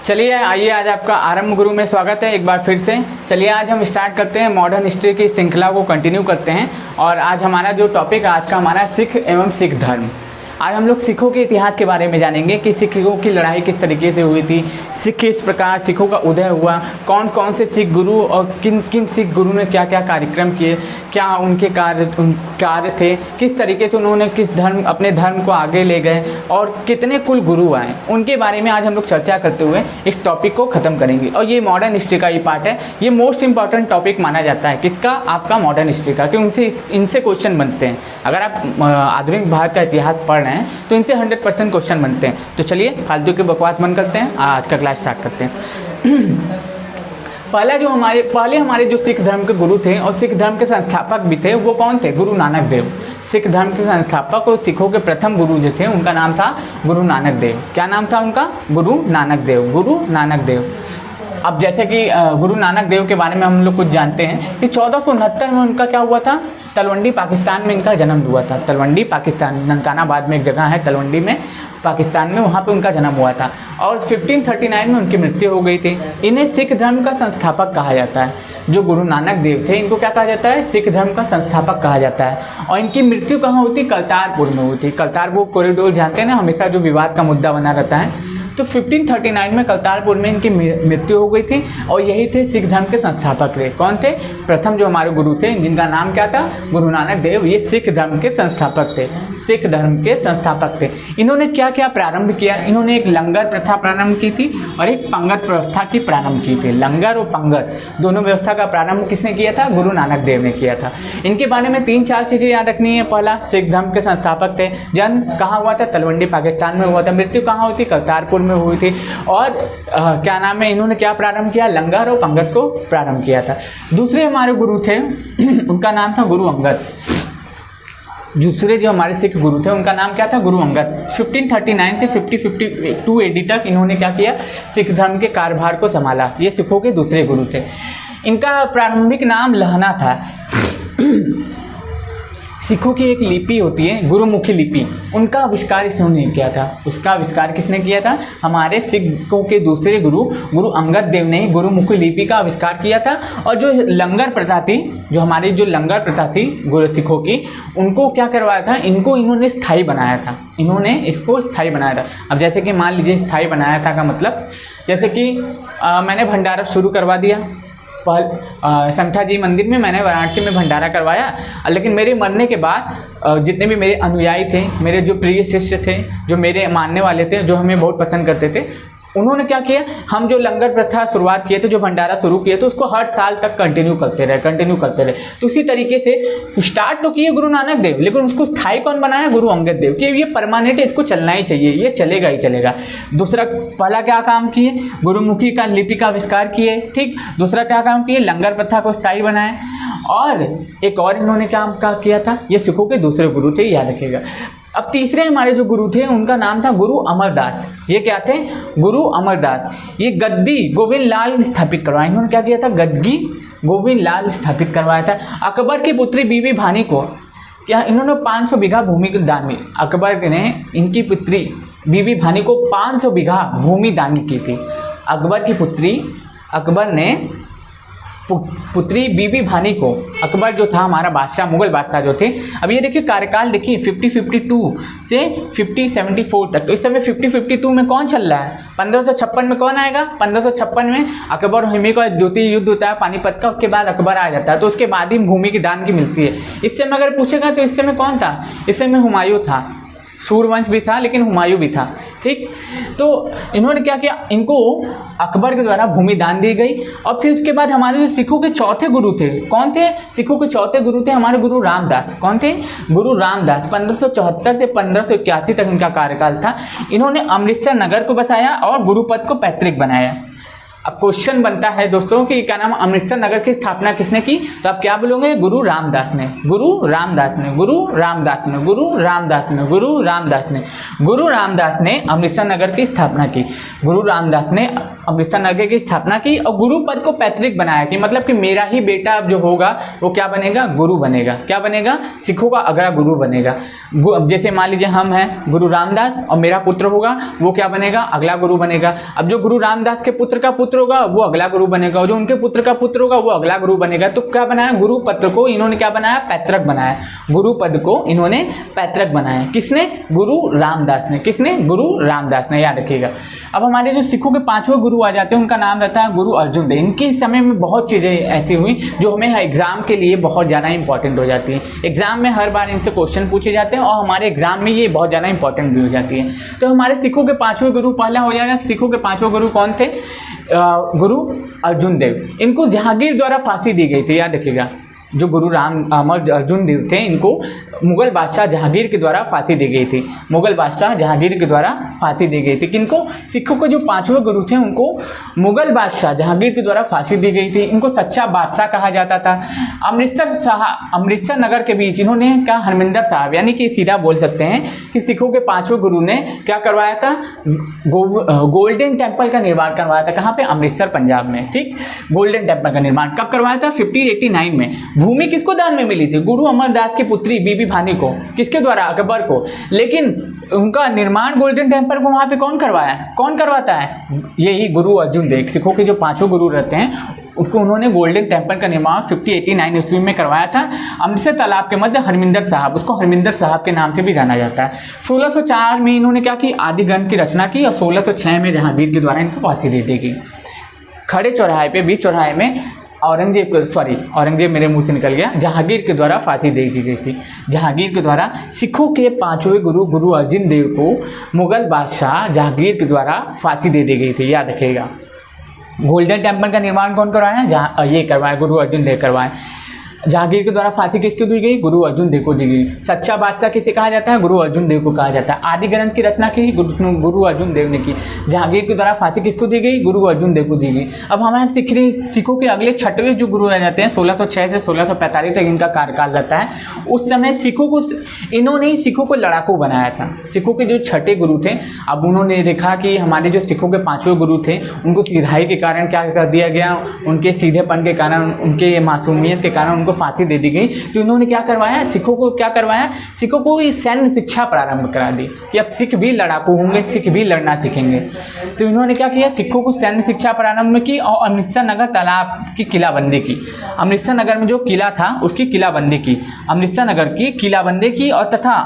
चलिए आइए, आज आपका आरंभ गुरु में स्वागत है एक बार फिर से। चलिए आज हम स्टार्ट करते हैं मॉडर्न हिस्ट्री की श्रृंखला को कंटिन्यू करते हैं। और आज हमारा जो टॉपिक आज का हमारा सिख एवं सिख धर्म। आज हम लोग सिखों के इतिहास के बारे में जानेंगे कि सिखों की लड़ाई किस तरीके से हुई थी, सिख किस प्रकार सिखों का उदय हुआ, कौन कौन से सिख गुरु और किन किन सिख गुरु ने क्या क्या कार्यक्रम किए, क्या उनके कार्य थे, किस तरीके से उन्होंने अपने धर्म को आगे ले गए और कितने कुल गुरु आए, उनके बारे में आज हम लोग चर्चा करते हुए इस टॉपिक को ख़त्म करेंगे। और ये मॉडर्न हिस्ट्री का ही पार्ट है। ये मोस्ट इंपॉर्टेंट टॉपिक माना जाता है किसका, आपका मॉडर्न हिस्ट्री का, कि इनसे क्वेश्चन बनते हैं। अगर आप आधुनिक भारत का इतिहास पढ़ रहे हैं तो इनसे 100% क्वेश्चन बनते हैं। तो चलिए फालतू की बकवास बंद करते हैं, आज का क्लास स्टार्ट करते हैं। पहले हमारे जो सिख धर्म के गुरु थे और सिख धर्म के संस्थापक भी थे, वो कौन थे? गुरु नानक देव। सिख धर्म के संस्थापक और सिखों के प्रथम गुरु जो थे उनका नाम था गुरु नानक देव। क्या नाम था उनका? गुरु नानक देव। गुरु नानक देव। अब जैसे कि गुरु नानक देव के बारे में हम लोग कुछ जानते हैं कि 1469 में उनका क्या हुआ था? तलवंडी पाकिस्तान में इनका जन्म हुआ था। तलवंडी पाकिस्तान, ननकानाबाद में एक जगह है तलवंडी में, पाकिस्तान में, वहाँ पे उनका जन्म हुआ था। और 1539 में उनकी मृत्यु हो गई थी। इन्हें सिख धर्म का संस्थापक कहा जाता है। जो गुरु नानक देव थे इनको क्या कहा जाता है? सिख धर्म का संस्थापक कहा जाता है। और इनकी मृत्यु कहाँ हुई थी? करतारपुर में हुई थी। करतारपुर कॉरिडोर जानते हैं ना, हमेशा जो विवाद का मुद्दा बना रहता है। तो 1539 में करतारपुर में इनकी मृत्यु हो गई थी। और यही थे सिख धर्म के संस्थापक थे। कौन थे? प्रथम जो हमारे गुरु थे जिनका नाम क्या था? गुरु नानक देव। ये सिख धर्म के संस्थापक थे। सिख धर्म के संस्थापक थे। इन्होंने क्या क्या प्रारंभ किया? इन्होंने एक लंगर प्रथा प्रारंभ की थी और एक पंगत व्यवस्था की प्रारंभ की थी। लंगर और पंगत दोनों व्यवस्था का प्रारंभ किसने किया था? गुरु नानक देव ने किया था। इनके बारे में 3-4 चीज़ें याद रखनी है। पहला, सिख धर्म के संस्थापक थे। जन्म कहाँ हुआ था? तलवंडी पाकिस्तान में हुआ था। मृत्यु कहाँ हुई थी? करतारपुर में हुई थी। और क्या नाम है, इन्होंने क्या प्रारंभ किया? लंगर और पंगत को प्रारंभ किया था। दूसरे हमारे गुरु थे उनका नाम था गुरु अंगद। दूसरे जो हमारे सिख गुरु थे उनका नाम क्या था? गुरु अंगद। 1539 से 1552 AD तक इन्होंने क्या किया? सिख धर्म के कार्यभार को संभाला। ये सिखों के दूसरे गुरु थे। इनका प्रारंभिक नाम लहना था। सिखों की एक लिपि होती है गुरुमुखी लिपि, उनका आविष्कार इन्होंने किया था। उसका आविष्कार किसने किया था? हमारे सिखों के दूसरे गुरु गुरु अंगद देव ने गुरुमुखी लिपि का आविष्कार किया था। और जो लंगर प्रथा थी, जो हमारी जो लंगर प्रथा थी गुरु सिखों की, उनको क्या करवाया था? इन्होंने स्थायी बनाया था। इन्होंने इसको स्थायी बनाया था। अब जैसे कि मान लीजिए स्थायी बनाया था का मतलब, जैसे कि मैंने भंडारा शुरू करवा दिया। समठा जी मंदिर में मैंने वाराणसी में भंडारा करवाया, लेकिन मेरे मरने के बाद जितने भी मेरे अनुयायी थे, मेरे जो प्रिय शिष्य थे, जो मेरे मानने वाले थे, जो हमें बहुत पसंद करते थे, उन्होंने क्या किया? हम जो लंगर प्रथा शुरुआत किए थे, जो भंडारा शुरू किए थे, उसको हर साल तक कंटिन्यू करते रहे। तो उसी तरीके से स्टार्ट तो किए गुरु नानक देव, लेकिन उसको स्थायी कौन बनाया? गुरु अंगद देव। कि ये परमानेंट है, इसको चलना ही चाहिए, ये चलेगा ही चलेगा। दूसरा, पहला क्या काम किए? गुरुमुखी का लिपि का आविष्कार किए। ठीक। दूसरा क्या काम किए? लंगर प्रथा को स्थायी बनाए। और एक और इन्होंने क्या किया था? ये सिखों के दूसरे गुरु थे, याद रखिएगा। अब तीसरे हमारे जो गुरु थे उनका नाम था गुरु अमरदास। ये क्या थे? गुरु अमरदास। ये गद्दी गोविंद लाल स्थापित करवाया। इन्होंने क्या किया था? गद्दी गोविंद लाल स्थापित करवाया था। अकबर की पुत्री बीबी भानी को क्या इन्होंने 500 बीघा भूमि दान में, अकबर ने इनकी पुत्री बीबी भानी को 500 बीघा भूमि दान की थी। अकबर की पुत्री, अकबर ने पुत्री बीबी भानी को, अकबर जो था हमारा बादशाह, मुगल बादशाह जो थे। अब ये देखिए कार्यकाल देखिए 5052 से 5074 तक। तो इस समय 5052 में कौन चल रहा है? 1556 में कौन आएगा? 1556 में अकबर और हुमायूं का द्वितीय युद्ध होता है पानीपत का, उसके बाद अकबर आ जाता है। तो उसके बाद ही भूमि की दान की मिलती है। इस समय अगर पूछेगा तो इस समय कौन था? इस समय हुमायूं था। सूर्यवंश भी था लेकिन हुमायूं भी था। ठीक। तो इन्होंने क्या किया? इनको अकबर के द्वारा भूमि दान दी गई। और फिर उसके बाद हमारे जो सिखों के चौथे गुरु थे, कौन थे? सिखों के चौथे गुरु थे हमारे गुरु रामदास। कौन थे? गुरु रामदास। 1574 से 1581 तक इनका कार्यकाल था। इन्होंने अमृतसर नगर को बसाया और गुरुपद को पैतृक बनाया। अब क्वेश्चन बनता है दोस्तों कि क्या नाम, अमृतसर नगर की स्थापना किसने की? तो आप क्या बोलोगे? गुरु रामदास ने, गुरु रामदास ने, गुरु रामदास ने, गुरु रामदास ने, गुरु रामदास ने। गुरु रामदास ने अमृतसर नगर की स्थापना की। गुरु रामदास ने अमृतसर नगर की स्थापना की और गुरु पद को पैतृक बनाया कि मतलब कि मेरा ही बेटा अब जो होगा वो क्या बनेगा? गुरु बनेगा। क्या बनेगा? सिखों का अगला गुरु बनेगा। जैसे मान लीजिए हम हैं गुरु रामदास और मेरा पुत्र होगा, वो क्या बनेगा? अगला गुरु बनेगा। अब जो गुरु रामदास के पुत्र का पुत्र होगा वो अगला गुरु बनेगा, और जो उनके पुत्र का पुत्र होगा वो अगला गुरु बनेगा। तो क्या बनाया? गुरु पद को इन्होंने क्या बनाया? पैतृक बनाया। गुरु पद को इन्होंने पैतृक बनाया। किसने? गुरु रामदास ने। किसने? गुरु रामदास ने, याद रखिएगा। अब हमारे जो सिखों के 5वें गुरु आ जाते हैं, उनका नाम रहता है गुरु अर्जुन देव। इनके समय में बहुत चीज़ें ऐसी हुई जो हमें एग्जाम के लिए बहुत ज़्यादा इंपॉर्टेंट हो जाती है। एग्जाम में हर बार इनसे क्वेश्चन पूछे जाते हैं और हमारे एग्जाम में ये बहुत ज़्यादा इंपॉर्टेंट भी हो जाती है। तो हमारे सिखों के 5वें गुरु पहला हो जाएगा। सिखों के 5वें गुरु कौन थे? गुरु अर्जुन देव। इनको जहांगीर द्वारा फांसी दी गई थी, याद रखिएगा। जो गुरु अर्जुन देव थे, इनको मुगल बादशाह जहांगीर के द्वारा फांसी दी गई थी। मुगल बादशाह जहांगीर के द्वारा फांसी दी गई थी। किनको? सिखों के जो 5वें गुरु थे उनको मुगल बादशाह जहांगीर के द्वारा फांसी दी गई थी। इनको सच्चा बादशाह कहा जाता था। अमृतसर नगर के बीच इन्होंने क्या? हरमिंदर साहब, यानी कि सीधा बोल सकते हैं कि सिखों के 5वें गुरु ने क्या करवाया था? गोल्डन टेम्पल का निर्माण करवाया था। कहाँ पे? अमृतसर, पंजाब में। ठीक, गोल्डन टेम्पल का निर्माण कब करवाया था? 1589 में। भूमि किसको दान में मिली थी? गुरु अमरदास की पुत्री बीबी भानी को। किसके द्वारा? अकबर को। लेकिन उनका निर्माण गोल्डन टेम्पल को वहां पे कौन करवाया? कौन करवाता है? यही गुरु अर्जुन देव। सिखों के जो 5वें गुरु रहते हैं उसको उन्होंने गोल्डन टेम्पल का निर्माण 1589 ईस्वी में करवाया था। अमृतसर तालाब के मध्य हरमिंदर साहब, उसको हरमिंदर साहब के नाम से भी जाना जाता है। 1604 में इन्होंने क्या की? आदि ग्रंथ की रचना की और 1606 में जहांगीर के द्वारा इनको फांसी दे दी गई। खड़े चौराहे पे, बीच चौराहे में औरंगजेब मेरे मुंह से निकल गया, जहांगीर के द्वारा फांसी दे दी गई थी। जहांगीर के द्वारा सिखों के 5वें गुरु गुरु अर्जुन देव को मुगल बादशाह जहांगीर के द्वारा फांसी दे दी गई थी, याद रखिएगा। गोल्डन टेम्पल का निर्माण कौन करवाया? ये करवाया, गुरु अर्जुन देव करवाए। जहांगीर के द्वारा फांसी किसको दी गई? गुरु अर्जुन देव को दी गई। सच्चा बादशाह किसे कहा जाता है? गुरु अर्जुन देव को कहा जाता है। आदि ग्रंथ की रचना की गुरु अर्जुन देव ने की। जहांगीर के द्वारा फांसी किसको दी गई? गुरु अर्जुन देव को दी गई। अब हमारे सिखों के अगले 6वें जो गुरु आ जाते हैं, 1606 से 1645 तक इनका कार्यकाल रहता है। उस समय इन्होंने ही सिखों को लड़ाकू बनाया था। सिखों के जो 6ठे गुरु थे, अब उन्होंने देखा कि हमारे जो सिखों के 5वें गुरु थे उनको सीधाई के कारण क्या कर दिया गया? उनके सीधेपन के कारण, उनके मासूमियत के कारण उनको फांसी दे दी गई। तो इन्होंने क्या करवाया? सिखों को क्या करवाया? सिखों को सैन्य शिक्षा प्रारंभ करा दी कि अब सिख भी लड़ाकू होंगे, सिख भी लड़ना सीखेंगे। तो इन्होंने क्या किया? सिखों को सैन्य शिक्षा प्रारंभ की और अमृतसर नगर तालाब की किलाबंदी की। अमृतसर नगर में जो किला था उसकी किलाबंदी की, अमृतसर नगर की किलाबंदी की, और तथा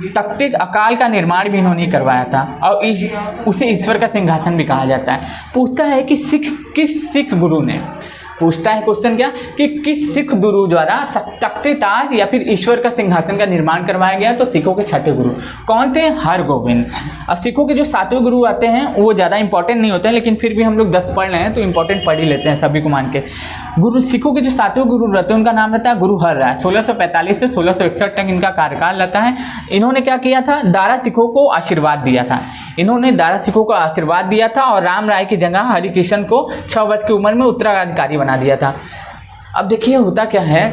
तख्ते अकाल का निर्माण भी इन्होंने करवाया था। और उसे ईश्वर का सिंहासन भी कहा जाता है। पूछता है कि किस सिख गुरु ने, पूछता है क्वेश्चन क्या कि किस सिख गुरु द्वारा तख्ते ताज या फिर ईश्वर का सिंहासन का निर्माण करवाया गया? तो सिखों के 6ठे गुरु कौन थे? हरगोविंद। अब सिखों के जो 7वें गुरु आते हैं वो ज़्यादा इंपॉर्टेंट नहीं होते हैं, लेकिन फिर भी हम लोग 10 पढ़ रहे हैं तो इंपॉर्टेंट पढ़ ही लेते हैं सभी को मान के। सिखों के जो 7वें गुरु रहते हैं उनका नाम रहता है गुरु हर राय। 1645 से 1661 तक इनका कार्यकाल रहता है। इन्होंने क्या किया था? दारा सिखों को आशीर्वाद दिया था। इन्होंने दारा सिखों को आशीर्वाद दिया था और राम राय की जगह हरिकिशन को 6 वर्ष की उम्र में उत्तराधिकारी बना दिया था। अब देखिए होता क्या है,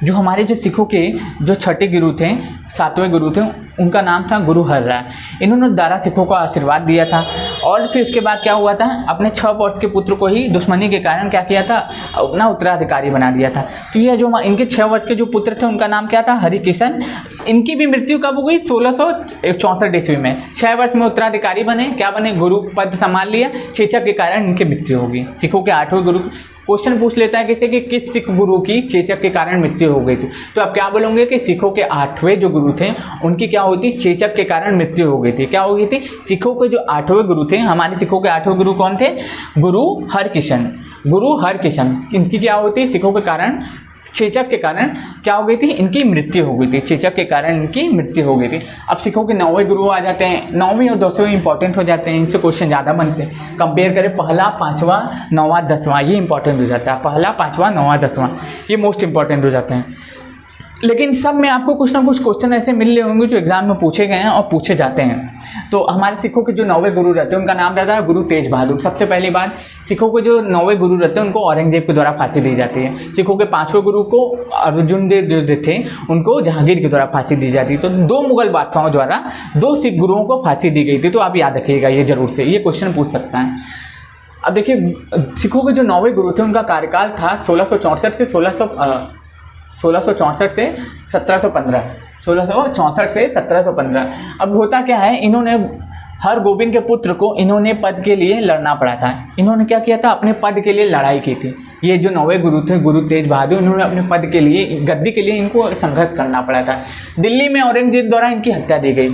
जो हमारे जो सिखों के जो 6ठे गुरु थे, 7वें गुरु थे, उनका नाम था गुरु हर राय। इन्होंने दारा सिखों को आशीर्वाद दिया था और फिर उसके बाद क्या हुआ था? अपने 6 वर्ष के पुत्र को ही दुश्मनी के कारण क्या किया था? अपना उत्तराधिकारी बना दिया था। तो ये जो इनके 6 वर्ष के जो पुत्र थे उनका नाम क्या था? हरिकिशन। इनकी भी मृत्यु कब हो गई? 1664 ईस्वी में। 6 वर्ष में उत्तराधिकारी बने, क्या बने? गुरु पद संभाल लिया। चेचक के कारण इनकी मृत्यु होगी। सिखों के 8वें गुरु क्वेश्चन पूछ लेता है किसी कि किस सिख गुरु की चेचक के कारण मृत्यु हो गई थी? तो आप क्या बोलोगे कि सिखों के 8वें जो गुरु थे उनकी क्या होती? चेचक के कारण मृत्यु हो गई थी। क्या हो गई थी? सिखों के जो 8वें गुरु थे, हमारे सिखों के 8वें गुरु कौन थे? गुरु हरकिशन। गुरु हरकिशन इनकी क्या होती? सिखों के कारण चेचक के कारण क्या हो गई थी? इनकी मृत्यु हो गई थी। चेचक के कारण इनकी मृत्यु हो गई थी। अब सिखों के 9वें गुरु आ जाते हैं। 9वीं और 10वें इंपॉर्टेंट हो जाते हैं, इनसे क्वेश्चन ज़्यादा बनते हैं। कंपेयर करें पहला, 5वां, 9वां, 10वां, ये इंपॉर्टेंट हो जाता है। पहला, 5वां, 9वां, 10वां ये मोस्ट इंपॉर्टेंट हो जाते हैं। लेकिन सब में आपको कुछ ना कुछ क्वेश्चन ऐसे मिल रहे होंगे जो एग्जाम में पूछे गए हैं और पूछे जाते हैं। तो हमारे सिखों के जो 9वें गुरु रहते हैं उनका नाम रहता है गुरु तेज बहादुर। सबसे पहली बात, सिखों के जो 9वें गुरु रहते हैं उनको औरंगजेब के द्वारा फांसी दी जाती है। सिखों के 5वें गुरु को अर्जुन देव जो थे उनको जहांगीर के द्वारा फांसी दी जाती है। तो 2 मुगल बादशाहों द्वारा 2 सिख गुरुओं को फांसी दी गई थी। तो आप याद रखिएगा ये जरूर से, ये क्वेश्चन पूछ सकता है। अब देखिए, सिखों के जो 9वें गुरु थे उनका कार्यकाल था 1664 से 1664 से 1715, 1664 से 1715। अब होता क्या है, इन्होंने हरगोविंद के पुत्र को इन्होंने पद के लिए लड़ना पड़ा था। इन्होंने क्या किया था, अपने पद के लिए लड़ाई की थी। ये जो 9वें गुरु थे गुरु तेज बहादुर, इन्होंने अपने पद के लिए, गद्दी के लिए इनको संघर्ष करना पड़ा था। दिल्ली में औरंगजेब द्वारा इनकी हत्या दी गई।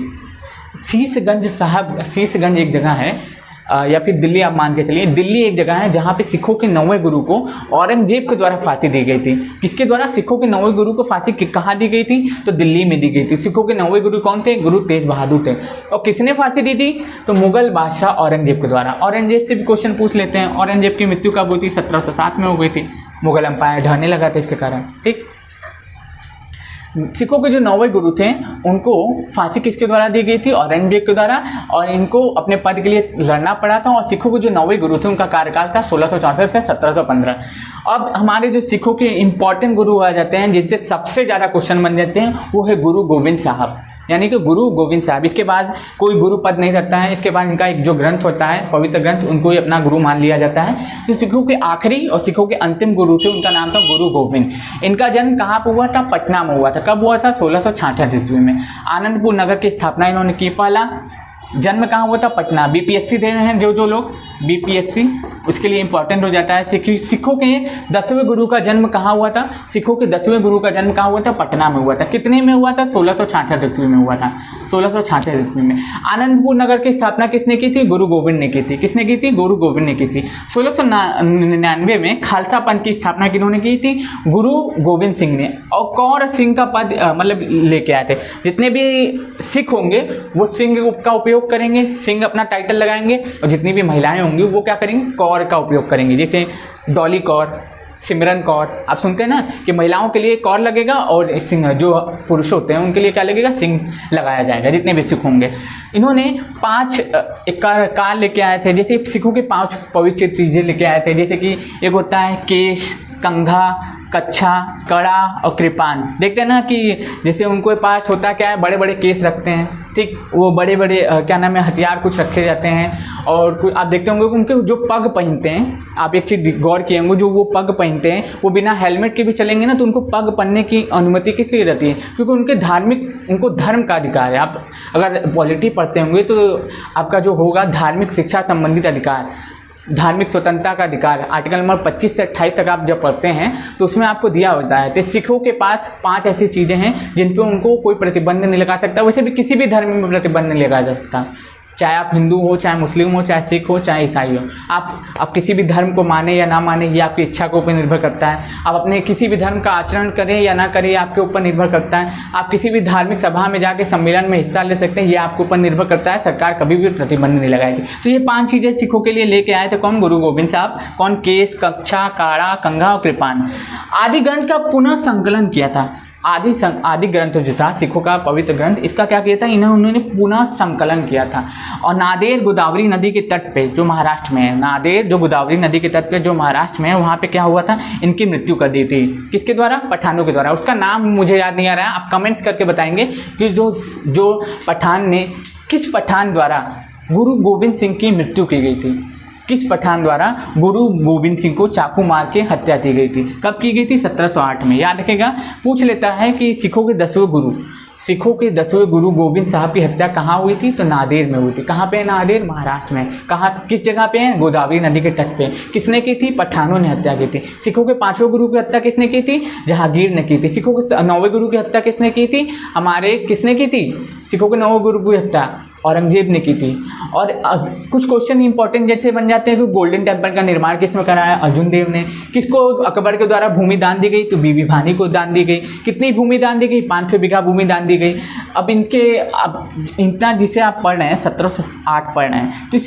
शीशगंज एक जगह है, या फिर दिल्ली आप मान के चलिए, दिल्ली एक जगह है जहाँ पे सिखों के 9वें गुरु को औरंगजेब के द्वारा फांसी दी गई थी। किसके द्वारा? सिखों के 9वें गुरु को फांसी कहाँ दी गई थी? तो दिल्ली में दी गई थी। सिखों के 9वें गुरु कौन थे? गुरु तेज बहादुर थे। और किसने फांसी दी थी? तो मुगल बादशाह औरंगजेब के द्वारा। औरंगजेब से भी क्वेश्चन पूछ लेते हैं। औरंगजेब की मृत्यु कब हुई थी? 1707 में हो गई थी। मुगल एम्पायर ढहने लगा था इसके कारण। ठीक, सिखों के जो 9वें गुरु थे उनको फांसी किसके द्वारा दी गई थी? औरंगजेब के द्वारा। और इनको अपने पद के लिए लड़ना पड़ा था। और सिखों के जो 9वें गुरु थे उनका कार्यकाल था 1664 से 1715। अब हमारे जो सिखों के इंपॉर्टेंट गुरु आ जाते हैं, जिनसे सबसे ज़्यादा क्वेश्चन बन जाते हैं, वो है गुरु गोविंद साहब, यानी कि गुरु गोविंद साहब। इसके बाद कोई गुरु पद नहीं रहता है। इसके बाद इनका एक जो ग्रंथ होता है, पवित्र ग्रंथ, उनको ही अपना गुरु मान लिया जाता है। तो सिखों के आखिरी और सिखों के अंतिम गुरु थे, उनका नाम था गुरु गोविंद। इनका जन्म कहाँ पर हुआ था? पटना में हुआ था। कब हुआ था? 1666 ईस्वी में। आनंदपुर नगर की स्थापना इन्होंने की। पहला जन्म कहाँ हुआ था? पटना। बीपीएससी दे रहे हैं जो लोग, बीपीएससी उसके लिए इंपॉर्टेंट हो जाता है। सिखों के 10वें गुरु का जन्म कहाँ हुआ था? सिखों के 10वें गुरु का जन्म कहाँ हुआ था? पटना में हुआ था। कितने में हुआ था? 1666 ईस्वी में हुआ था। 1666 ईस्वी में। आनंदपुर नगर की स्थापना किसने की थी? गुरु गोविंद ने की थी। किसने की थी? गुरु गोविंद ने की थी। 1699 में खालसा पंथ की स्थापना किन्होंने की थी? गुरु गोविंद सिंह ने। और कौर सिंह का पद मतलब लेके आए थे। जितने भी सिख होंगे वो सिंह का उपयोग करेंगे, सिंह अपना टाइटल लगाएंगे। और जितनी भी महिलाएं होंगी वो क्या करेंगे? कौर का उपयोग करेंगे। जैसे डॉली कौर, सिमरन कौर, आप सुनते हैं ना कि महिलाओं के लिए कौर लगेगा और सिंह, जो पुरुष होते हैं उनके लिए क्या लगेगा? सिंह लगाया जाएगा। जितने भी सिख होंगे, इन्होंने 5 कार लेके आए थे। जैसे सिखों के 5 पवित्र चीज़ें लेके आए थे। जैसे कि एक होता है केश, कंघा, कच्छा, कड़ा और कृपान। देखते हैं ना कि जैसे उनको पास होता क्या है, बड़े बड़े केस रखते हैं। ठीक, वो बड़े बड़े क्या नाम है, हथियार कुछ रखे जाते हैं। और आप देखते होंगे उनके जो पग पहनते हैं, आप एक चीज़ गौर किए होंगे, जो वो पग पहनते हैं वो बिना हेलमेट के भी चलेंगे ना, तो उनको पग पहनने की अनुमति किस लिए रहती है? क्योंकि उनको धर्म का अधिकार है। आप अगर पॉलिटी पढ़ते होंगे तो आपका जो होगा धार्मिक शिक्षा संबंधित अधिकार, धार्मिक स्वतंत्रता का अधिकार, आर्टिकल नंबर 25 से 28 तक आप जब पढ़ते हैं तो उसमें आपको दिया होता है। तो सिखों के पास 5 ऐसी चीज़ें हैं जिन पे उनको कोई प्रतिबंध नहीं लगा सकता। वैसे भी किसी भी धर्म में प्रतिबंध नहीं लगा सकता, चाहे आप हिंदू हो, चाहे मुस्लिम हो, चाहे सिख हो, चाहे ईसाई हो। आप किसी भी धर्म को माने या ना माने, ये आपकी इच्छा के ऊपर निर्भर करता है। आप अपने किसी भी धर्म का आचरण करें या ना करें, ये आपके ऊपर निर्भर करता है। आप किसी भी धार्मिक सभा में जाके सम्मेलन में हिस्सा ले सकते हैं, ये आपके ऊपर निर्भर करता है। सरकार कभी भी प्रतिबंध नहीं लगाई थी। तो ये 5 चीज़ें सिखों के लिए लेके आए थे कौन? गुरु गोविंद साहब। कौन? केश, कच्छा, काड़ा, कंघा और कृपान। आदि ग्रंथ का पुनः संकलन किया था। आदि ग्रंथ जो था सिखों का पवित्र ग्रंथ, इसका क्या किया था? उन्होंने पुनः संकलन किया था। और नादेर गोदावरी नदी के तट पे जो महाराष्ट्र में है, नादेर जो गोदावरी नदी के तट पे जो महाराष्ट्र में है, वहाँ पे क्या हुआ था? इनकी मृत्यु कर दी थी। किसके द्वारा? पठानों के द्वारा। उसका नाम मुझे याद नहीं आ रहा है, आप कमेंट्स करके बताएंगे कि जो पठान ने, किस पठान द्वारा गुरु गोविंद सिंह की मृत्यु की गई थी? किस पठान द्वारा गुरु गोविंद सिंह को चाकू मार के हत्या की गई थी? कब की गई थी? 1708 में। याद रखेगा, पूछ लेता है कि सिखों के 10वें गुरु गोविंद साहब की हत्या कहाँ हुई थी? तो नादेर में हुई थी। कहाँ पे है नादेर? महाराष्ट्र में। कहाँ, किस जगह पे है? गोदावरी नदी के तट पे। किसने की थी? पठानों ने हत्या की थी। सिखों के 5वें गुरु की हत्या किसने की थी? जहांगीर ने की थी। सिखों के 9वें गुरु की हत्या किसने की थी? किसने की थी? सिखों के 9वें गुरु की हत्या औरंगजेब ने की थी। और कुछ क्वेश्चन इंपॉर्टेंट जैसे बन जाते हैं कि गोल्डन टेम्पल का निर्माण किसने कराया? अर्जुन देव ने। किसको अकबर के द्वारा भूमि दान दी गई? तो बीबी भानी को दान दी गई। कितनी भूमि दान दी गई? 500 बीघा भूमि दान दी गई। अब इतना जिसे आप पढ़ रहे हैं 1708 पढ़ रहे हैं, तो इस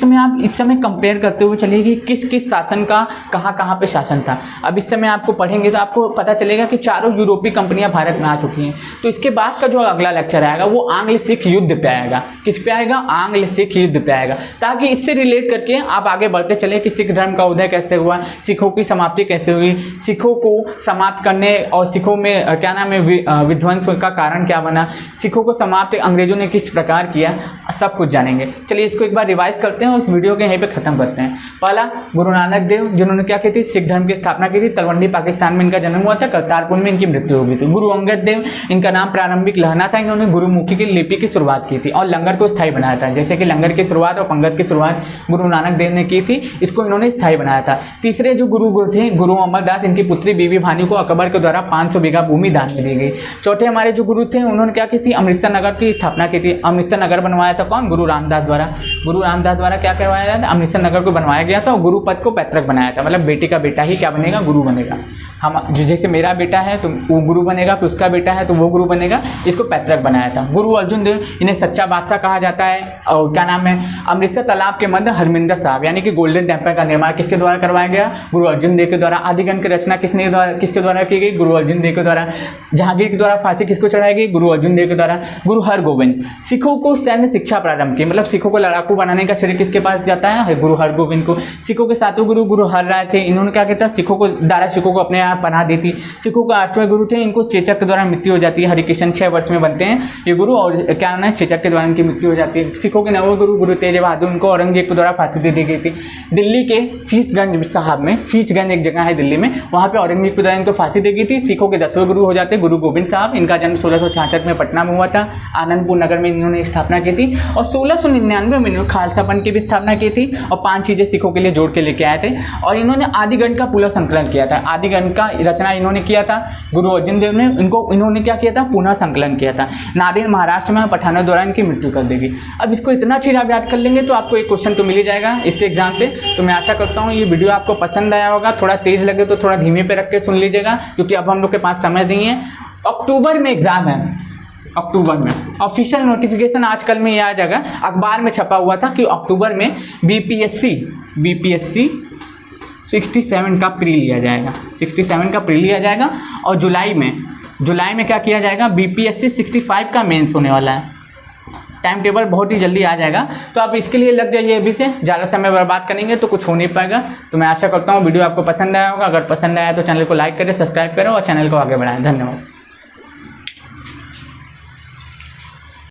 समय कंपेयर करते हुए चलिए कि किस शासन का कहाँ पे शासन था। अब इस समय आपको पढ़ेंगे तो आपको पता चलेगा कि चारों यूरोपीय कंपनियां भारत में आ चुकी हैं। तो इसके बाद का जो अगला लेक्चर आएगा वो आंग्ल सिख युद्ध पे आएगा। किस पे आएगा? आंग्ल सिख युद्ध पे आएगा, ताकि इससे रिलेट करके आप आगे बढ़ते चले कि सिख धर्म का उदय कैसे हुआ, सिखों की समाप्ति कैसे हुई, सिखों को समाप्त करने और सिखों में क्या नाम है विध्वंस का कारण क्या बना, सिखों को समाप्त अंग्रेजों ने किस प्रकार किया, सब कुछ जानेंगे। चलिए इसको एक बार रिवाइज करते हैं और इस वीडियो के यहीं पे खत्म करते हैं। पहला, गुरु नानक देव, जिन्होंने क्या की थी? सिख धर्म की स्थापना की थी। तलवंडी पाकिस्तान में इनका जन्म हुआ था, करतारपुर में इनकी मृत्यु हो गई थी। गुरु अंगद देव, इनका नाम प्रारंभिक लहना था। इन्होंने गुरुमुखी की लिपि की शुरुआत की थी और लंगर को स्थायी बनाया था। जैसे कि लंगर की शुरुआत और पंगत की शुरुआत गुरु नानक देव ने की थी, इसको इन्होंने स्थायी बनाया था। तीसरे जो गुरु थे, गुरु अमरदास, इनकी पुत्री बीबी भानी को अकबर के द्वारा 500 बीघा भूमि दान में दी गई। चौथे हमारे जो गुरु थे, उन्होंने क्या की थी? अमृतसर नगर की स्थापना की थी। अमृतसर नगर बनवाया था कौन? गुरु रामदास द्वारा। गुरु रामदास द्वारा क्या करवाया था? अमृतसर नगर को बनवाया गया था और गुरु पद को पैतृक बनाया था। मतलब बेटी का बेटा ही क्या बनेगा? गुरु बनेगा। हम जैसे मेरा बेटा है तो वो गुरु बनेगा, फिर उसका बेटा है तो वो गुरु बनेगा, इसको पैतृक बनाया था। गुरु अर्जुन देव, इन्हें सच्चा बादशाह कहा जाता है। और क्या नाम है? अमृतसर तालाब के मध्य हरमिंदर साहब यानी कि गोल्डन टेम्पल का निर्माण किसके द्वारा करवाया गया? गुरु अर्जुन देव के द्वारा। आदिगंज की रचना किसके द्वारा की गई? गुरु अर्जुन देव के द्वारा। जहांगीर के द्वारा फांसी किसको चढ़ाई गई? गुरु अर्जुन देव के द्वारा। गुरु हरगोविंद, सिखों को सैन्य शिक्षा प्रारंभ की, मतलब सिखों को लड़ाकू बनाने का श्रेय किसके पास जाता है? गुरु हरगोविंद को। सिखों के सातों गुरु गुरु हर राय थे। इन्होंने क्या किया? सिखों को, दारा सिखों को अपने यहाँ पनाह दी थी। सिखों का 8वें गुरु थे, इनको चेचक के द्वारा मृत्यु हो जाती है। हरिकृष्ण 6 वर्ष में बनते हैं ये गुरु, और क्या नाम है? चेचक के द्वारा इनकी मृत्यु हो जाती है। सिखों के 9वें गुरु गुरु तेज बहादुर, उनको औरंगजेब के द्वारा फांसी दे दी गई थी। दिल्ली के शीशगंज साहब में, शीशगंज एक जगह है दिल्ली में, वहाँ पे औरंगजेब के द्वारा इनको फांसी दी गई थी। सिखों के 10वें गुरु हो जाते गुरु गोविंद साहब। इनका जन्म 1666 में पटना में हुआ था। आनंदपुर नगर में इन्होंने स्थापना की थी और 1699 में इन्होंने खालसा पंथ की भी स्थापना की थी और 5 चीजें सिखों के लिए जोड़ के लेके आए थे। और इन्होंने आदिगंज का पुनः संकलन किया था। आदिगंज का रचना इन्होंने किया था गुरु अर्जुन देव ने। इन्होंने क्या किया था? पुनः संकलन किया था। नादेर महाराष्ट्र में पठानों द्वारा इनकी मृत्यु कर देगी। अब इसको इतना अच्छी आप याद कर लेंगे तो आपको एक क्वेश्चन तो मिल ही जाएगा इससे एग्जाम पे। तो मैं आशा करता हूँ ये वीडियो आपको पसंद आया होगा। थोड़ा तेज लगे तो थोड़ा धीमे पे रख के सुन लीजिएगा, क्योंकि अब हम लोग के पास समय नहीं है। अक्टूबर में एग्जाम है, अक्टूबर में ऑफिशियल नोटिफिकेशन आजकल में ये आ जाएगा। अखबार में छपा हुआ था कि अक्टूबर में बीपीएससी 67 का प्री लिया जाएगा, 67 का प्री लिया जाएगा। और जुलाई में क्या किया जाएगा? बीपीएससी 65 का मेंस होने वाला है। टाइम टेबल बहुत ही जल्दी आ जाएगा, तो आप इसके लिए लग जाइए अभी से। ज़्यादा समय बर्बाद करेंगे तो कुछ हो नहीं पाएगा। तो मैं आशा करता हूँ वीडियो आपको पसंद आया होगा। अगर पसंद आया तो चैनल को लाइक करें, सब्सक्राइब करें और चैनल को आगे बढ़ाएं। धन्यवाद।